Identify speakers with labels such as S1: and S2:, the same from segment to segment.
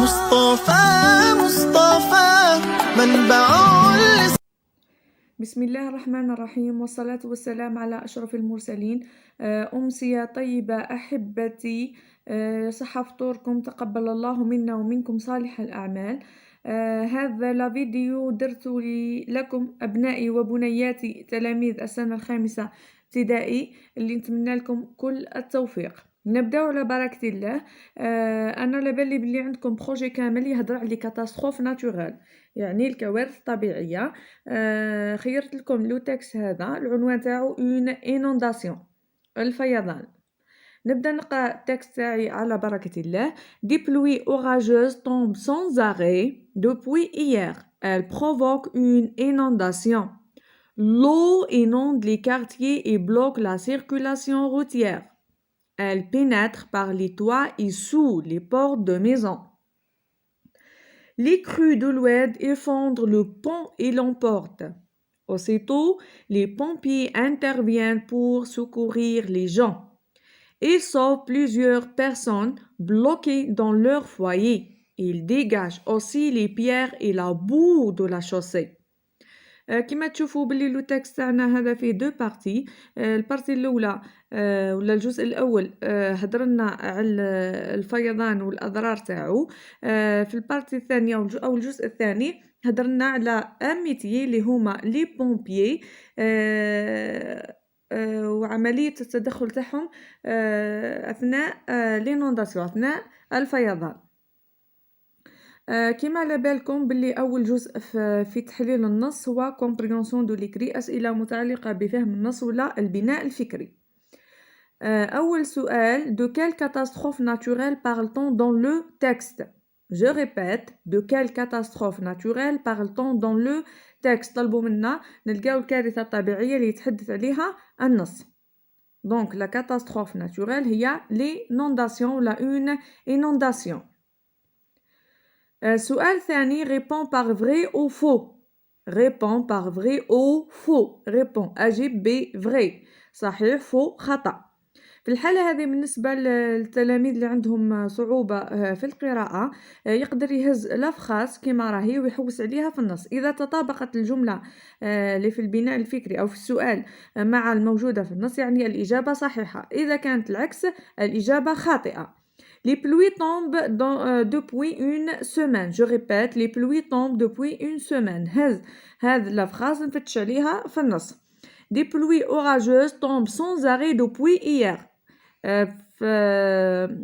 S1: مصطفى منبع
S2: بسم الله الرحمن الرحيم، والصلاة والسلام على أشرف المرسلين. أمسية طيبة أحبتي، صحة فطوركم، تقبل الله منا ومنكم صالح الأعمال. هذا الفيديو درت لكم أبنائي وبنياتي تلاميذ السنة الخامسة ابتدائي اللي نتمنى لكم كل التوفيق. نبداو على بركة الله. أنا لبالي بلي عندكم بروجي كامل يهضر على كاتاستروف ناتورال، يعني الكوارث الطبيعية. خيرت لكم لو تكست هذا، العنوان تاعو اون انونداسيون، الفيضان. نبدا نقرا التكست تاعي على بركه الله. Des pluies orageuses tombent sans arrêt depuis hier. Elles provoquent une inondation. L'eau inonde les quartiers et bloque la circulation routière. Elle pénètre par les toits et sous les portes de maisons. Les crues de l'Oued effondrent le pont et l'emportent. Aussitôt, les pompiers interviennent pour secourir les gens. Ils sauvent plusieurs personnes bloquées dans leur foyer. Ils dégagent aussi les pierres et la boue de la chaussée. كما تشوفوا باللي لو تكست تاعنا هذا فيه دو بارتي. البارتي الاولى ولا الجزء الاول هضرنا على الفيضان والاضرار تاعو. في البارتي الثانيه او الجزء الثاني هضرنا على اميتي اللي هما لي بومبيي وعمليه التدخل تاعهم اثناء لينونداسيون، اثناء الفيضان. كما على بالكم باللي أول جزء في تحليل النص هو comprehension de l'écrit، أسئلة متعلقة بفهم النص ولا البناء الفكري. أول سؤال: de quelle catastrophe naturelle parle-t-on dans le texte؟ Je répète, de quelle catastrophe naturelle parle-t-on dans le texte؟ طلبوا منا نلقاو الكارثة الطبيعية اللي يتحدث عليها النص. donc la catastrophe naturelle هي l'inondation ولا une inondation. سؤال ثاني: répond par vrai ou faux. répond par vrai ou faux. répond أجب ب vrai، صحيح faux خطأ. في الحالة هذه بالنسبة للتلاميذ اللي عندهم صعوبة في القراءة يقدر يهز لافخاس كما راهي ويحوس عليها في النص. إذا تطابقت الجملة اللي في البناء الفكري أو في السؤال مع الموجودة في النص يعني الإجابة صحيحة. إذا كانت العكس الإجابة خاطئة. Les pluies tombent depuis une semaine. Je répète, les pluies tombent depuis une semaine. هذه الفراز نفتش عليها في النص. Des pluies orageuses tombent sans arrêt depuis hier. في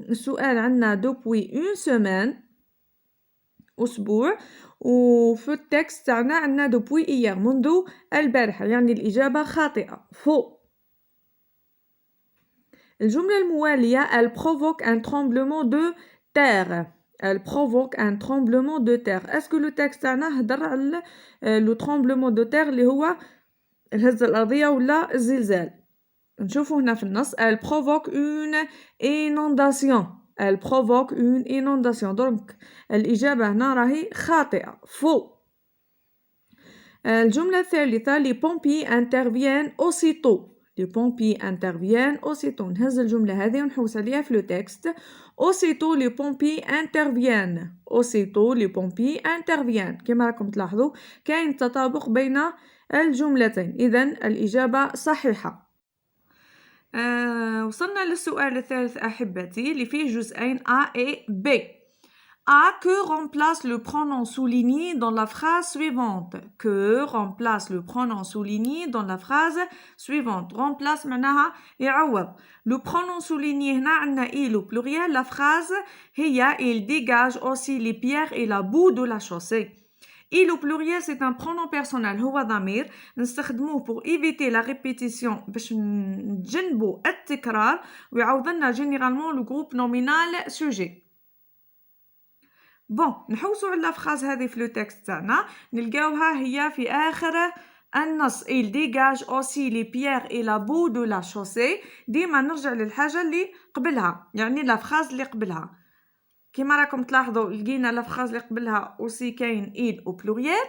S2: السؤال عندنا depuis une semaine، أسبوع، وفي التكست تاعنا عندنا depuis hier، منذ البارحة، يعني الإجابة خاطئة faux. الجملة الموالية: elle provoque un tremblement de terre. elle provoque un tremblement de terre. est-ce que le texte تاعنا هضر على le tremblement de terre اللي هو الهزة الأرضية ولا الزلزال؟ نشوفوا هنا في النص elle provoque une inondation. elle provoque une inondation. donc الإجابة هنا راهي خاطئة faux. الجملة الثالثة: les pompiers interviennent aussitôt. les pompiers interviennent aussitôt. نهز الجملة هذه ونحوس عليها في le texte. aussitôt les pompiers interviennent. aussitôt les pompiers interviennent. كما راكم تلاحظوا كاين تطابق بين الجملتين، إذن الإجابة صحيحة. وصلنا للسؤال الثالث أحبتي اللي فيه جزئين A et B. A. Que remplace le pronom souligné dans la phrase suivante? Que remplace le pronom souligné dans la phrase suivante? remplace معناها يعوض. le pronom souligné هنا عندنا il au pluriel. la phrase هي il dégage aussi les pierres et la boue de la chaussée. il au pluriel c'est un pronom personnel هو ضمير نستخدموه pour éviter la répétition باش نجنبوا التكرار ويعوض لنا généralement le groupe nominal sujet. بون نحوسوا على الفراز هذه في لو تكست تاعنا نلقاوها هي في آخر النص. il dégage aussi les pierres et la boue de la chaussée. ديما نرجع للحاجة اللي قبلها، يعني الفراز اللي قبلها. كما راكم تلاحظوا لقينا الفراز اللي قبلها aussi كاين il au pluriel.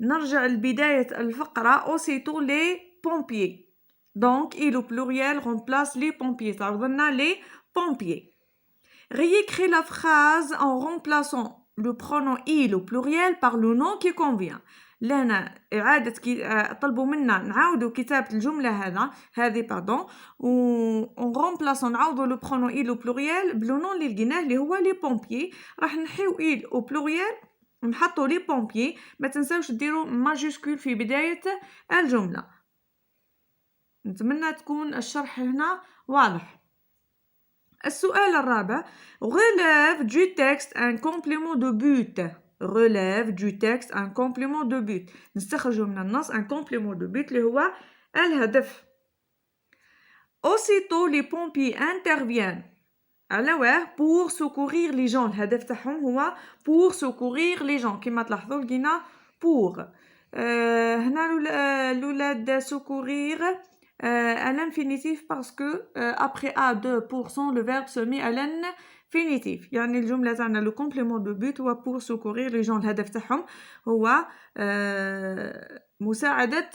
S2: نرجع لبداية الفقرة aussitôt les pompiers. donc il au pluriel remplace les pompiers، تعوض لنا les pompiers. réécris la phrase en remplaçant le pronom il au pluriel par le nom qui convient. لهنا إعادة طلبوا منا نعاودوا كتابة الجملة هذه و remplaçant نعوضوا le pronom il au pluriel بلو نون اللي لقيناه اللي هو لي بومبيي. راح نحيو il au pluriel ونحطوا لي بومبيي. ما تنساوش ديروا ماجيسكول في بداية الجملة. نتمنى تكون الشرح هنا واضح. السؤال الرابع: relève du texte un complément de but. relève du texte un complément de but. نستخرجوا من النص un complément de but اللي هو الهدف. aussitôt les pompiers interviennent على واه pour secourir les gens. الهدف تاعهم هو pour secourir les gens. كما تلاحظوا لقينا pour. هنا الولاد secourir à l'infinitif parce que après A2% le verbe se met à l'infinitif. يعني الجملة تاعنا le complément de but هو pour secourir les gens. الهدف تاعهم هو مساعدة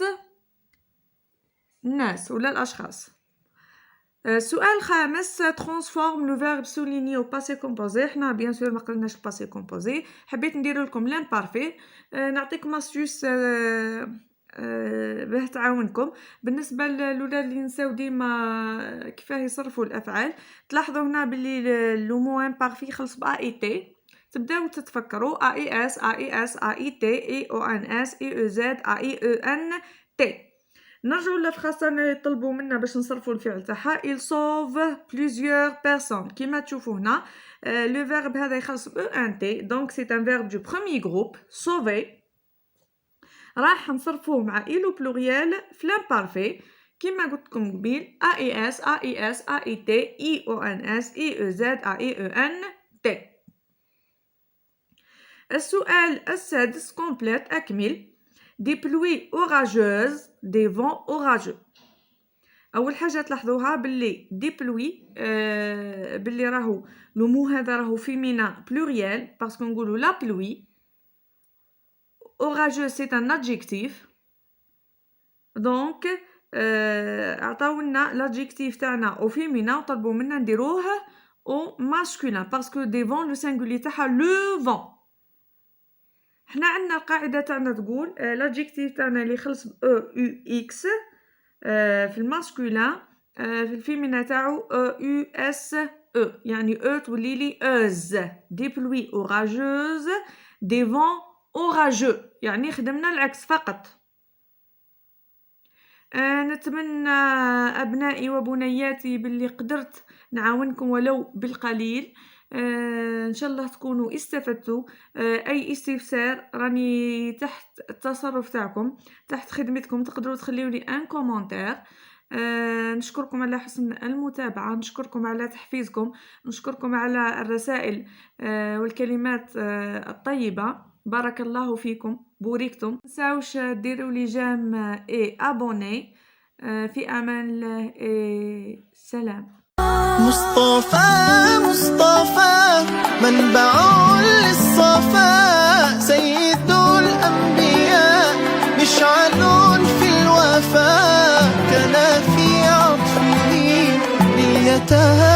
S2: الناس ولا الأشخاص. السؤال الخامس: transforme le verbe souligné au passé composé. احنا bien sûr ما قلناش passé composé. حبيت ندير لكم l'imparfait. نعطيكم أستيوس باه تعاونكم بالنسبه للولاد اللي نساو ديما كيفاه يصرفوا الافعال. تلاحظوا هنا باللي لو مو امبارفي خلص با اي تي. تبداو تتفكروا ا اي اس ا اي اس ا اي تي اي او ان اس اي او زد ا اي او ان تي. نرجعوا للفراس اللي يطلبوا منا باش نصرفوا الفعل تاعها. il sauve plusieurs personnes. كيما تشوفوا هنا لو فيرب هذا يخلص ب ان تي دونك سي ان فيرب دو بروميير جروب sauver. راح نصرفوه مع إلو بلوريال في l'imparfait كما قلت لكم قبيل AES AES AET IONS IEZ AEENT. السؤال السادس كومبليت أكمل. des pluies orageuses des vents orageux. أول حاجة تلاحظوها باللي des pluies باللي راهو لو مو هذا راهو فيمينا بلوريال باسكو نقولوا la pluie. orageux c'est un adjectif donc عطاولنا l'adjectif تاعنا au féminin وطلبوا منا نديروه au masculin parce que des vents le singulier تاعها le vent. حنا عندنا القاعدة تاعنا تقول l'adjectif تاعنا اللي يخلص ب e u x في الماسكولين في الفيمينا تاعو u s e يعني e تولي لي euse. des pluies orageuses des vents orageux يعني خدمنا العكس فقط. نتمنى أبنائي وبنياتي باللي قدرت نعاونكم ولو بالقليل. إن شاء الله تكونوا استفدتوا. أي استفسار راني تحت التصرف تاعكم تحت خدمتكم. تقدروا تخليوا لي ان كومنتير. نشكركم على حسن المتابعة. نشكركم على تحفيزكم. نشكركم على الرسائل والكلمات الطيبة. بارك الله فيكم بوريكتم. متنساوش ديروا لي جيم اي ابوني. في امان الله سلام.
S1: مصطفى منبع للصفاء سيد الأنبياء مشعل في الوفاء كان في عطفه لليتامى